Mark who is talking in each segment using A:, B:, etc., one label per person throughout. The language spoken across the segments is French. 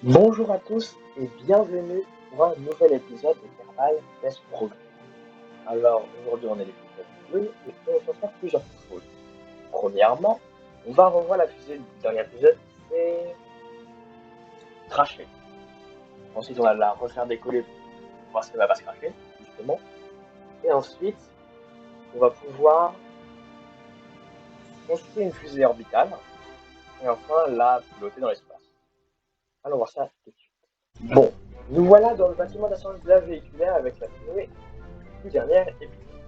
A: Bonjour à tous et bienvenue pour un nouvel épisode de Kerbal Test Progress. Alors aujourd'hui on est l'épisode 2 et on va faire plusieurs choses. Premièrement, on va revoir la fusée du dernier épisode, c'est cracher. Ensuite on va la refaire décoller pour voir si elle va pas se cracher, justement. Et ensuite, on va pouvoir construire une fusée orbitale et enfin la piloter dans l'espace. Allons voir ça tout de suite. Bon, nous voilà dans le bâtiment d'assemblage véhiculaire avec la fusée du dernier épisode.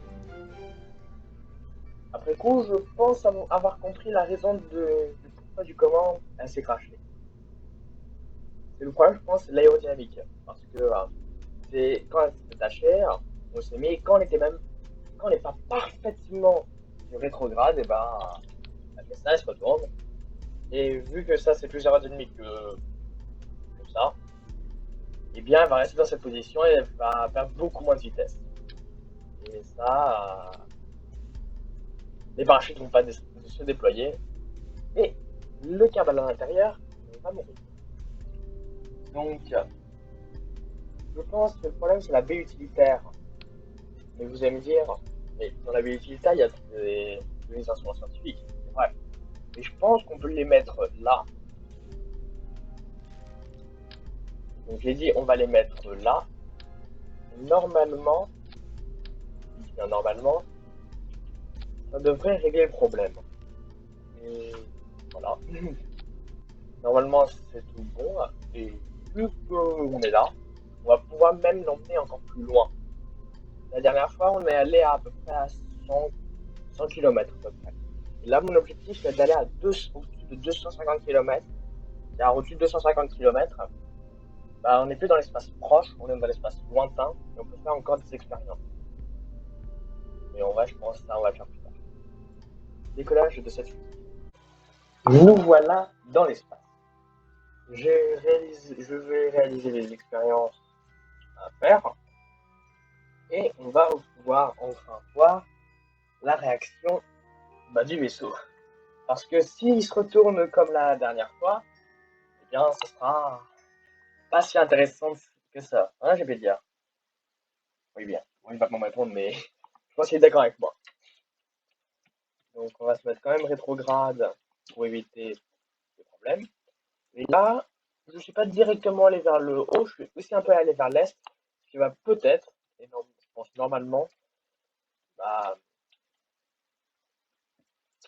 A: Après coup, je pense avoir compris la raison du pourquoi du comment elle s'est crashée. C'est le problème, je pense, c'est l'aérodynamique. Parce que c'est quand elle s'est détachée, on s'est mis, quand on n'est pas parfaitement du rétrograde, et la pièce elle se retourne. Et vu que ça c'est plus aérodynamique que ça, et bien elle va rester dans cette position et elle va perdre beaucoup moins de vitesse. Et ça, les parachutes vont pas se déployer. Et le câble à l'intérieur va mourir. Donc, je pense que le problème, c'est la baie utilitaire. Mais vous allez me dire, mais dans la baie utilitaire, il y a des instruments scientifiques. C'est vrai. Mais je pense qu'on peut les mettre là. Donc, j'ai dit, on va les mettre là. Normalement, bien normalement, ça devrait régler le problème. Et voilà. Normalement, c'est tout bon. Et vu qu'on est là, on va pouvoir même l'emmener encore plus loin. La dernière fois, on est allé à peu près à 100 km à peu près. Et là, mon objectif, c'est d'aller au-dessus de 250 km. Et à au-dessus de 250 km, on n'est plus dans l'espace proche, on est dans l'espace lointain, et on peut faire encore des expériences. Mais en vrai, je pense que ça, on va le faire plus tard. Décollage de cette fusée. Nous voilà dans l'espace. Je vais réaliser les expériences à faire, et on va pouvoir enfin voir la réaction du vaisseau. Parce que s'il se retourne comme la dernière fois, eh bien, ce sera pas si intéressant que ça. Hein, je vais dire. Oui, bien. Oui, pas comment me répondre, mais je pense qu'il est d'accord avec moi. Donc, on va se mettre quand même rétrograde pour éviter les problèmes. Et là, je ne suis pas directement allé vers le haut, je suis aussi un peu allé vers l'est, ce qui va peut-être, et non, je pense normalement, bah,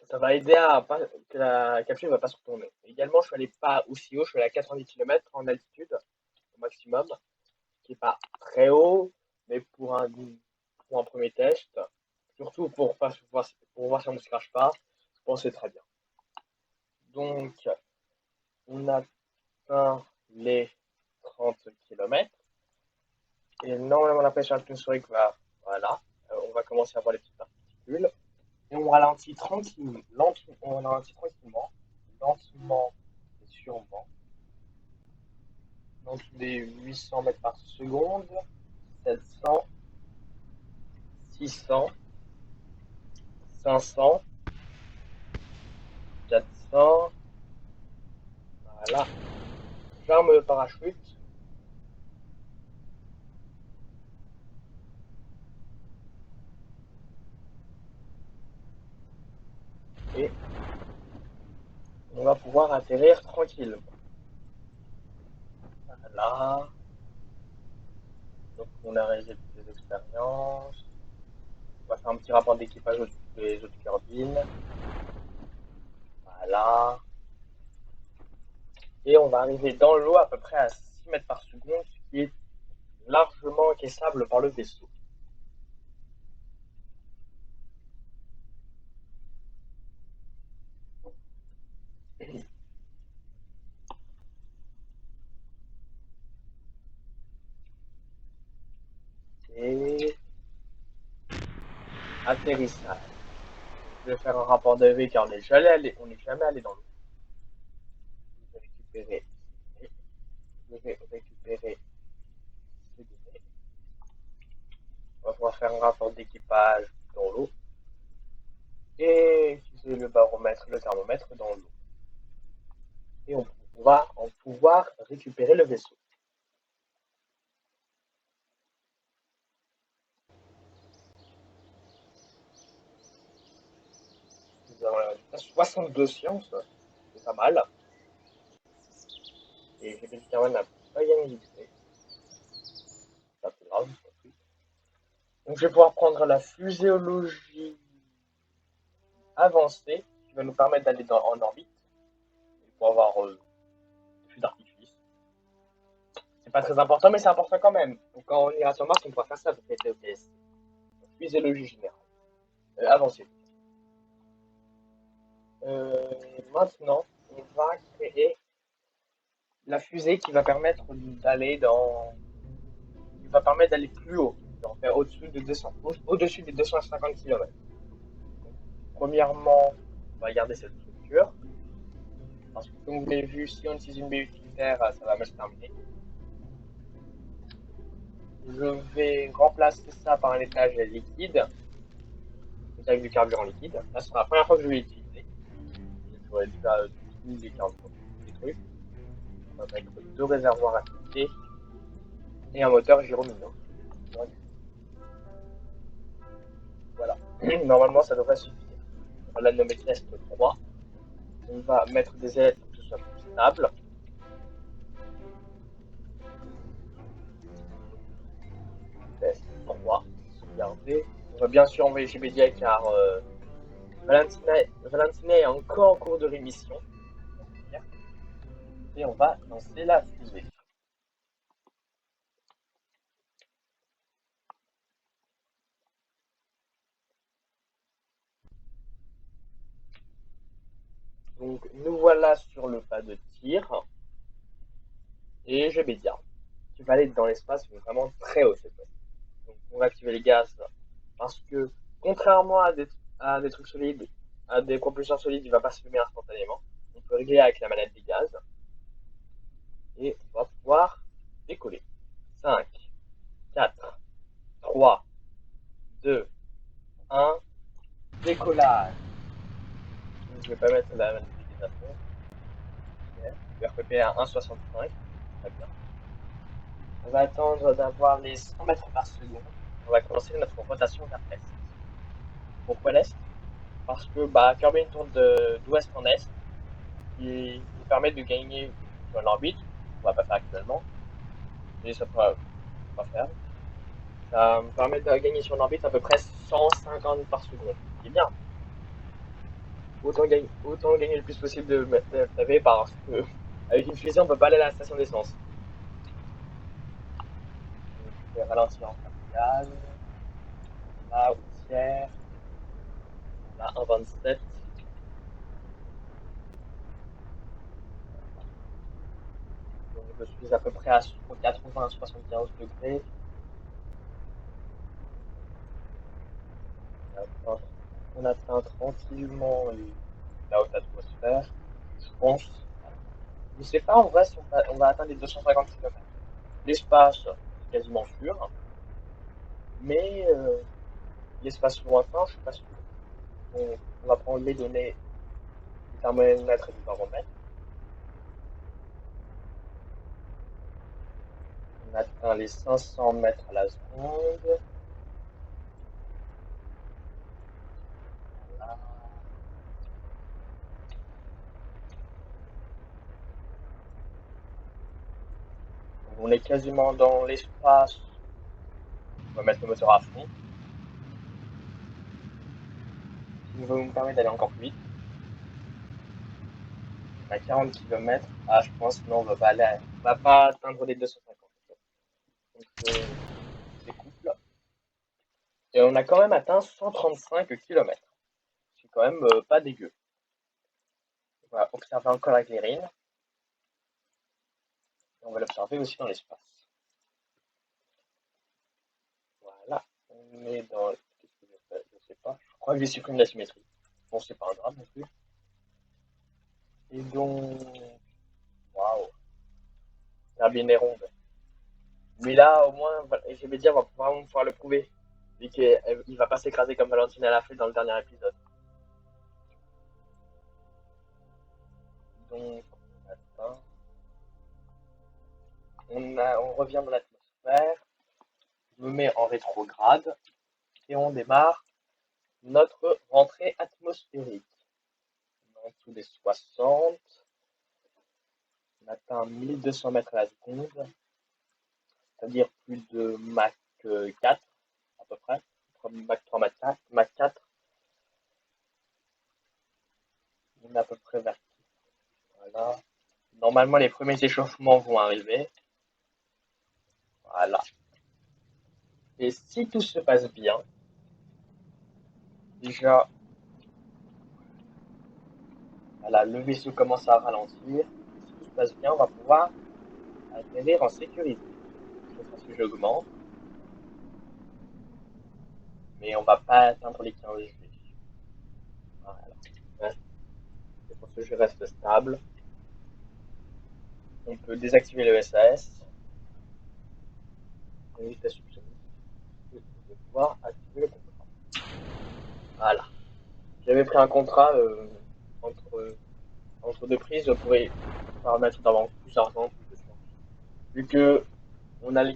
A: ça va aider à pas, que la capsule ne va pas se retourner. Également, je suis allé pas aussi haut, je suis allé à 90 km en altitude au maximum, qui n'est pas très haut, mais pour un premier test, surtout pour voir si on ne se crache pas, je pense que c'est très bien. Donc, on atteint les 30 km. Et normalement, la pression atmosphérique va, voilà, on va commencer à voir les petites particules. Et on ralentit tranquillement, lentement et sûrement, dans des 800 mètres par seconde, 700, 600, 500, 400, voilà. Ferme le parachute. Et on va pouvoir atterrir tranquillement. Voilà. Donc on a réalisé toutes les expériences. On va faire un petit rapport d'équipage au-dessus des autres turbines. Voilà. Et on va arriver dans l'eau à peu près à 6 mètres par seconde, ce qui est largement encaissable par le vaisseau. Et atterrissage. Je vais faire un rapport de V car on n'est jamais allé dans l'eau. Je vais récupérer ces données. On va pouvoir faire un rapport d'équipage dans l'eau et utiliser le baromètre, le thermomètre dans l'eau. Et on on va en pouvoir récupérer le vaisseau. Nous avons la résultat 62 sciences, c'est pas mal. Et j'ai Cameron n'a pas gagné d'XP. C'est pas plus grave. Donc je vais pouvoir prendre la fuséologie avancée qui va nous permettre d'aller en orbite pour avoir des feux d'artifice. C'est pas très important, mais c'est important quand même. Donc quand on ira sur Mars, on pourra faire ça avec les TOPS. Fuséologie générale. Avancée. Maintenant, on va créer la fusée qui va permettre d'aller plus haut, d'en faire au-dessus des 250 km. Premièrement, on va garder cette structure. Parce que comme vous l'avez vu, si on utilise une baie utilitaire, ça va mal se terminer. Je vais remplacer ça par un étage liquide, avec du carburant liquide. Là, ce sera la première fois que je vais l'utiliser. J'aurai déjà tous les carburants, les trucs. On va mettre 2 réservoirs à côté et un moteur gyromino. Voilà. Normalement, ça devrait suffire. On va la nommer test 3. On va mettre des ailettes pour que ce soit plus stable. Test 3. Sauvegarder. On va bien sûr envoyer chez Bédia car Valentina est encore en cours de rémission. Et on va lancer la fusée. Donc nous voilà sur le pas de tir. Et j'ai Bédia qui va aller dans l'espace, mais vraiment très haut cette fois. Donc on va activer les gaz parce que contrairement à des trucs solides, à des propulseurs solides, il ne va pas s'allumer instantanément. On peut régler avec la manette des gaz. Et on va pouvoir décoller. 5, 4, 3, 2, 1, décollage. Donc, je vais pas mettre la manette des gaz à fond. Je vais RPP à 1,65. Très bien. On va attendre d'avoir les 100 mètres par seconde. On va commencer notre rotation vers l'est. Pourquoi l'est? Parce que Kirby tourne d'ouest en est, qui nous permet de gagner sur l'orbite. On va pas faire actuellement, mais ça pourra pas faire. Ça me permet de gagner sur l'orbite à peu près 150 par seconde. C'est bien. Autant gagner le plus possible de FTV parce que avec une fusée, on peut pas aller à la station d'essence. Je vais ralentir en gaz. La haussière. La 1,27. Donc je suis à peu près à 80-75 degrés. On atteint tranquillement la haute atmosphère, je pense. Je ne sais pas en vrai si on va atteindre les 250 km. L'espace, c'est quasiment sûr. Mais l'espace lointain, je ne suis pas sûr. Donc, on va prendre les données du thermomètre et du baromètre. On atteint les 500 mètres à la seconde. Voilà. On est quasiment dans l'espace. On va mettre le moteur à fond. Ce qui va nous permettre d'aller encore plus vite. À 40 km. Ah, je pense non, on va pas atteindre les 250. Donc, découple. Et on a quand même atteint 135 km. C'est quand même pas dégueu. On va observer encore la Glérine. Et on va l'observer aussi dans l'espace. Voilà. On est dans. Qu'est-ce que je fais? Je sais pas. Je crois que j'ai supprimé la symétrie. Bon, c'est pas un drame non plus. Et donc. Waouh. La bien est ronde. Mais là, au moins, GBD va vraiment pouvoir le prouver. Vu qu'il va pas s'écraser comme Valentina l'a fait dans le dernier épisode. Donc, on attend. on revient dans l'atmosphère, je me mets en rétrograde et on démarre notre rentrée atmosphérique. En dessous des 60, on atteint 1200 mètres à la seconde, c'est-à-dire plus de Mach 4 à peu près, Mach 3, Mach 4, on est à peu près vers. Voilà. Normalement, les premiers échauffements vont arriver. Voilà. Et si tout se passe bien, déjà, voilà, le vaisseau commence à ralentir. Si tout se passe bien, on va pouvoir atterrir en sécurité. Parce que j'augmente. Mais on va pas atteindre les 15 G. Voilà. C'est pour ça que je reste stable. On peut désactiver le SAS. En vitesse subsonique. On va pouvoir activer le contrat. Voilà. J'avais pris un contrat entre deux prises pour permettre d'avoir plus d'argent, plus de chance. Vu que on allait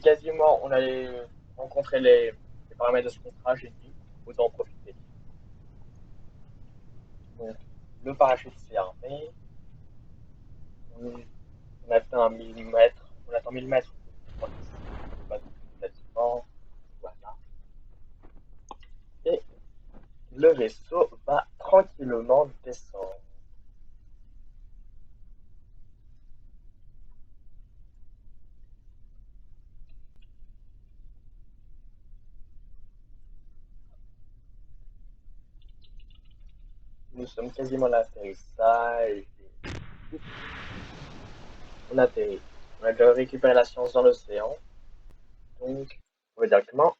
A: rencontrer les paramètres de ce contrat, j'ai dit, autant en profiter. Donc, le parachute s'est armé, on atteint 1000 mètres, on atteint 1000 mètres, complètement, voilà. Et le vaisseau va tranquillement descendre. Nous sommes quasiment à l'atterrissage. On atterrit. On a déjà récupéré la science dans l'océan. Donc, on va directement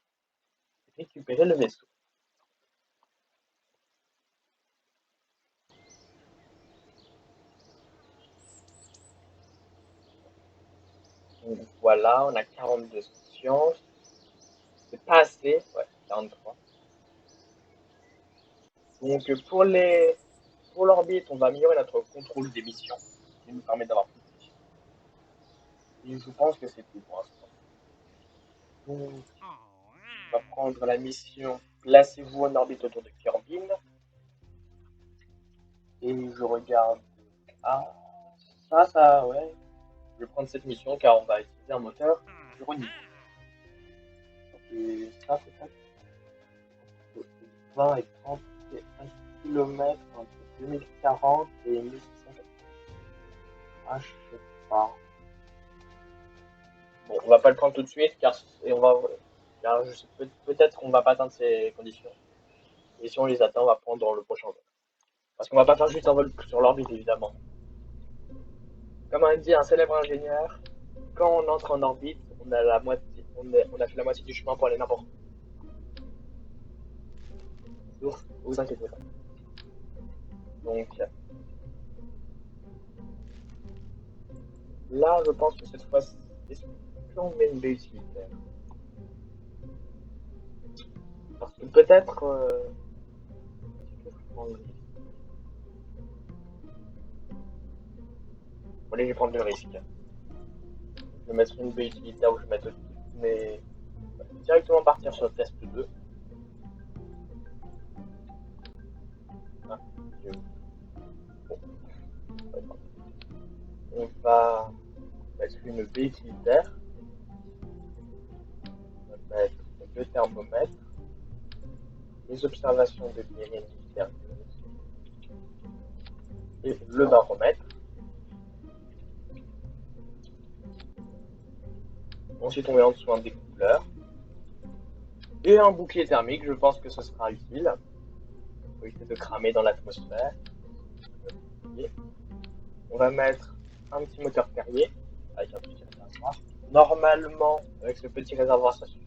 A: récupérer le vaisseau. Donc voilà, on a 42 sciences. C'est pas assez, ouais, 43. Donc pour l'orbite, on va améliorer notre contrôle des missions, qui nous permet d'avoir plus de missions. Et je pense que c'est tout pour l'instant. Donc, on va prendre la mission placez-vous en orbite autour de Kerbin. Et je regarde. Ah, ouais. Je vais prendre cette mission car on va utiliser un moteur Géronimo. Et ça, peut-être 20 et 30 et 1 km entre 2040 et 1680. Ah, je sais pas. Bon, on va pas le prendre tout de suite car peut-être qu'on va pas atteindre ces conditions. Et si on les atteint, on va prendre dans le prochain vol. Parce qu'on va pas faire juste un vol sur l'orbite, évidemment. Comme a dit un célèbre ingénieur, quand on entre en orbite, on a fait la moitié du chemin pour aller n'importe où. Vous inquiétez pas. Donc là, je pense que cette fois-ci, est-ce qu'on met une baie utilitaire? Parce que peut-être. Allez, je vais prendre le risque. Je vais mettre une baie utilitaire où je vais mettre toutes mes. Directement partir sur le test 2. Ah, bon. On va mettre une baie utilitaire. On va mettre le thermomètre. Les observations de l'IRM mystérieuse. Et le baromètre. Ensuite, on met en dessous un découpleur. Et un bouclier thermique, je pense que ce sera utile. Pour éviter de cramer dans l'atmosphère. On va mettre un petit moteur Perrier avec un petit réservoir. Normalement, avec ce petit réservoir, ça suffit.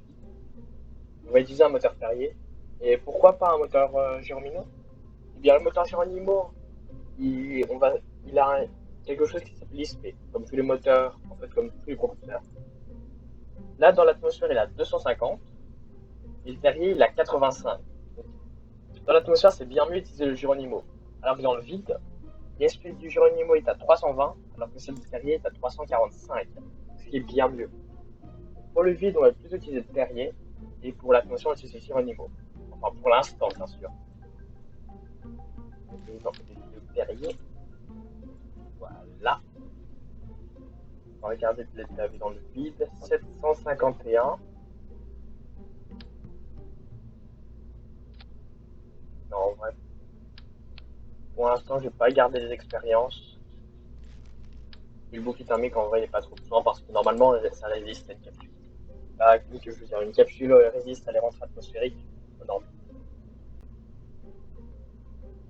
A: On va utiliser un moteur Perrier. Et pourquoi pas un moteur Geronimo? Eh bien, le moteur Geronimo, il a quelque chose qui s'appelle l'ISP, comme tous les moteurs, en fait, comme tous les propulseurs. Là, dans l'atmosphère, il a 250. Et le Perrier, il a 85. Dans l'atmosphère, c'est bien mieux d'utiliser le Geronimo. Alors que dans le vide, l'ISP du Geronimo est à 320, alors que celle du Perrier est à 345. ce qui est bien mieux. Pour le vide, on va plutôt utiliser le terrier, et pour la condition, on va utiliser Geronimo. Enfin, pour l'instant, bien sûr. Donc, le terrier. Voilà. On va regarder la vie dans le vide. 751. Non, en vrai. Pour l'instant, je vais pas garder les expériences. Et le bouclier thermique, en vrai, il n'est pas trop besoin parce que normalement, ça résiste à une capsule. Là, vu que je veux dire, une capsule résiste à l'errance atmosphérique. Non.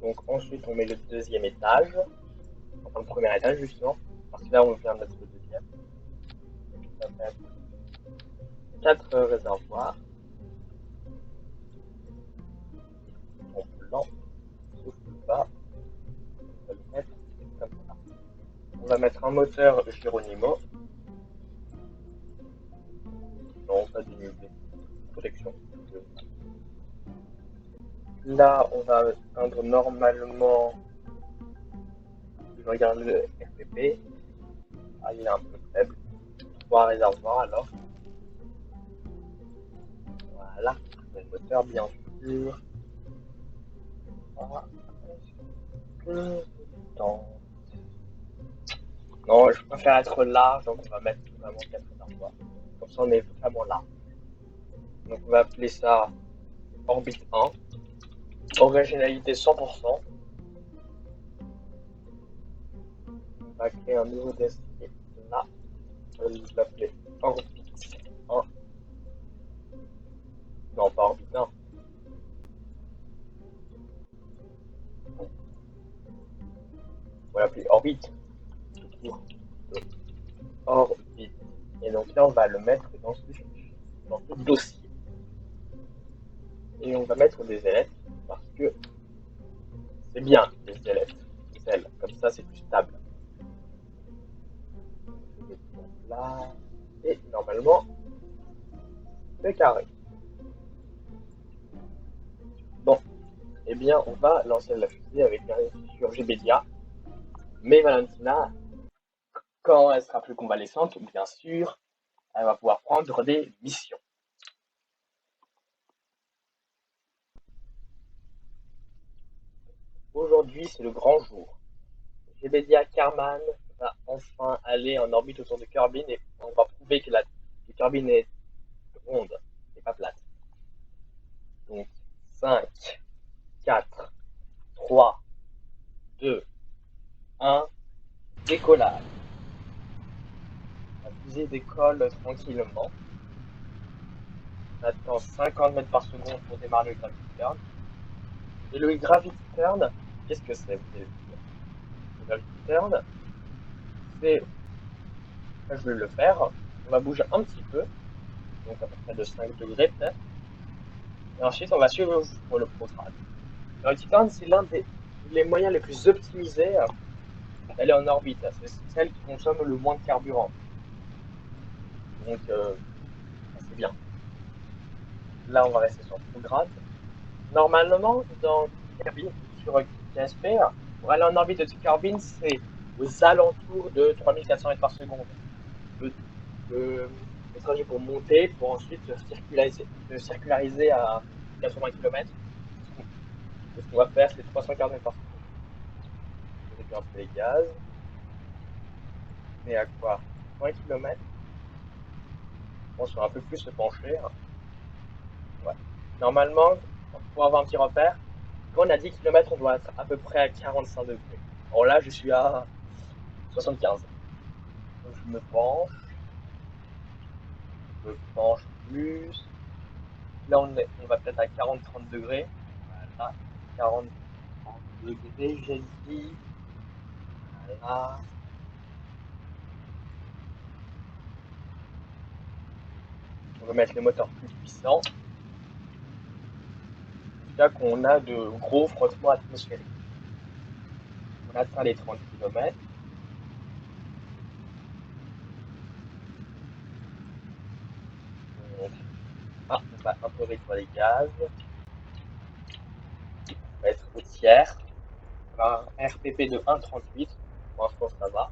A: Donc, ensuite, on met le deuxième étage. Enfin, le premier étage, justement. Parce que là, on vient de mettre le deuxième. Ça va être 4 réservoirs. En blanc. Sauf le bas. On va le mettre comme ça. On va mettre un moteur Geronimo. Non, pas du protection. Là, on va atteindre normalement. Je regarde le FPP. Ah, il est un peu faible. 3 réservoirs alors. Voilà. Le moteur, bien sûr. Ah, non, je préfère être large, donc on va mettre vraiment 4 réservoirs. Comme ça, on est vraiment là. Donc, on va appeler ça orbite 1. Originalité 100%. On va créer un nouveau dossier là. On va l'appeler orbite 1. Non, pas orbite 1. On va l'appeler orbite. Orbite. Et donc là, on va le mettre dans ce dossier. Et on va mettre des ailettes parce que c'est bien les ailettes. Les ailes. Comme ça, c'est plus stable. Là. Et normalement, c'est carré. Bon. Eh bien, on va lancer la fusée avec un sur GBDIA. Mais Valentina, quand elle sera plus convalescente, bien sûr, elle va pouvoir prendre des missions. Aujourd'hui, c'est le grand jour. GBDIA Karman va enfin aller en orbite autour de Kerbin et on va prouver que Kerbin est ronde et pas plate. Donc, 5, 4, 3, 2, 1, décollage. La fusée décolle tranquillement. On attend 50 mètres par seconde pour démarrer le gravity turn. Et le gravity turn, qu'est-ce que c'est? Le gravity turn, c'est, je vais le faire, on va bouger un petit peu, donc à peu près de 5 degrés peut-être. Et ensuite, on va suivre le programme. Le gravity turn, c'est l'un des moyens les plus optimisés d'aller en orbite. C'est celle qui consomme le moins de carburant. Donc, c'est bien. Là, on va rester sur programme. Normalement, dans Kerbin, sur KSP, pour aller en orbite de Kerbin, c'est aux alentours de 3400 mètres par seconde. Le trajet pour monter, pour ensuite circulariser à 80 km. Ce qu'on va faire, c'est 340 mètres par seconde. Je réduis un peu les gaz. Mais à quoi 20 km. On va un peu plus se pencher. Ouais. Normalement, pour avoir un petit repère, quand on a 10 km, on doit être à peu près à 45 degrés. Alors là, je suis à 75. Donc je me penche plus. Là, on va peut-être à 40-30 degrés. Voilà, 40 degrés, j'ai dit. Voilà. On va mettre les moteurs plus puissants. Jusqu'à qu'on a de gros frottements atmosphériques. On atteint les 30 km. On va un peu réduire les gaz. On va être au tiers. On va un RPP de 1,38. Pour l'instant, ça va.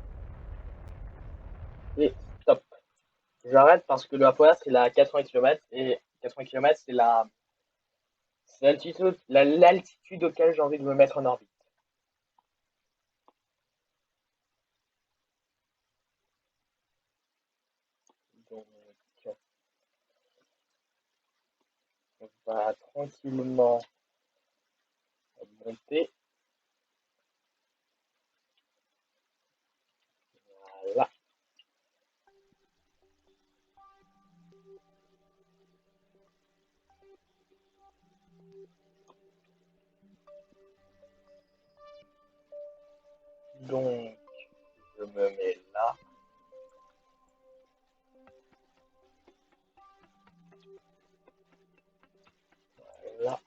A: Et stop. J'arrête parce que le Apoastre il a 80 km et 80 km c'est l'altitude auquel j'ai envie de me mettre en orbite. Donc on va tranquillement monter. Voilà. Donc je me mets là. Voilà.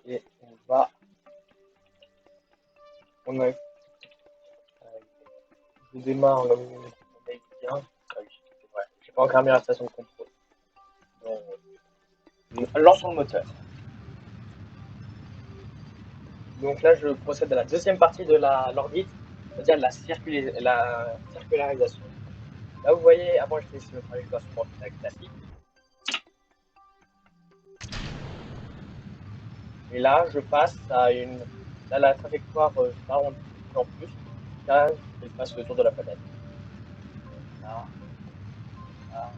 A: Et on va. On a. Je démarre le bien. Ah oui, c'est vrai. J'ai pas encore mis la station de contrôle. Donc, lançons le moteur. Donc là, je procède à la deuxième partie de l'orbite, c'est-à-dire la circularisation. Là, vous voyez, avant, j'étais sur le trajectoire classique. Et là, je passe à Là, la trajectoire s'arrondit de plus en plus. Là, je passe le tour de la planète. Là, là.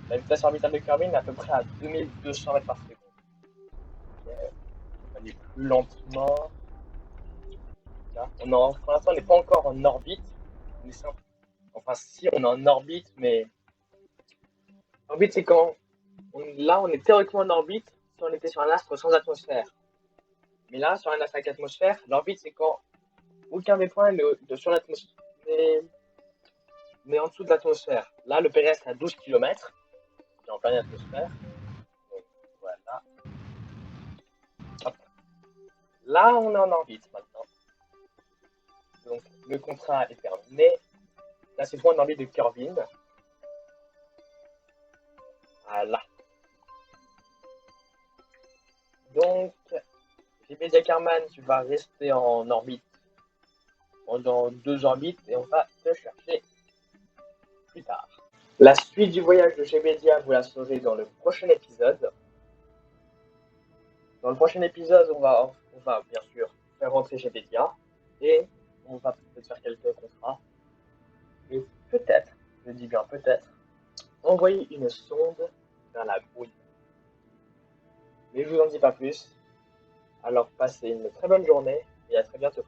A: La vitesse orbitale de Kerbin est à peu près à 2200 mètres par seconde. Okay. On va aller plus lentement. Là, pour l'instant, on n'est pas encore en orbite. Enfin, si, on est en orbite, mais. Orbite, c'est quand là, on est théoriquement en orbite si on était sur un astre sans atmosphère. Mais là, sur un astre avec atmosphère, l'orbite, c'est quand aucun des points est sur l'atmosphère, mais en dessous de l'atmosphère. Là, le périmètre est à 12 km, c'est en pleine atmosphère. Donc, voilà. Hop. Là, on est en orbite maintenant. Donc, le contrat est terminé. Là, c'est point d'orbite de Kerbin. Voilà. Donc, GPS Ackermann, tu vas rester en orbite pendant 2 orbites et on va te chercher plus tard. La suite du voyage de Shebedia, vous la saurez dans le prochain épisode. Dans le prochain épisode, on va bien sûr faire rentrer Shebedia et on va peut-être faire quelques contrats. Et peut-être, je dis bien peut-être, envoyer une sonde vers la brouille. Mais je vous en dis pas plus. Alors passez une très bonne journée et à très bientôt.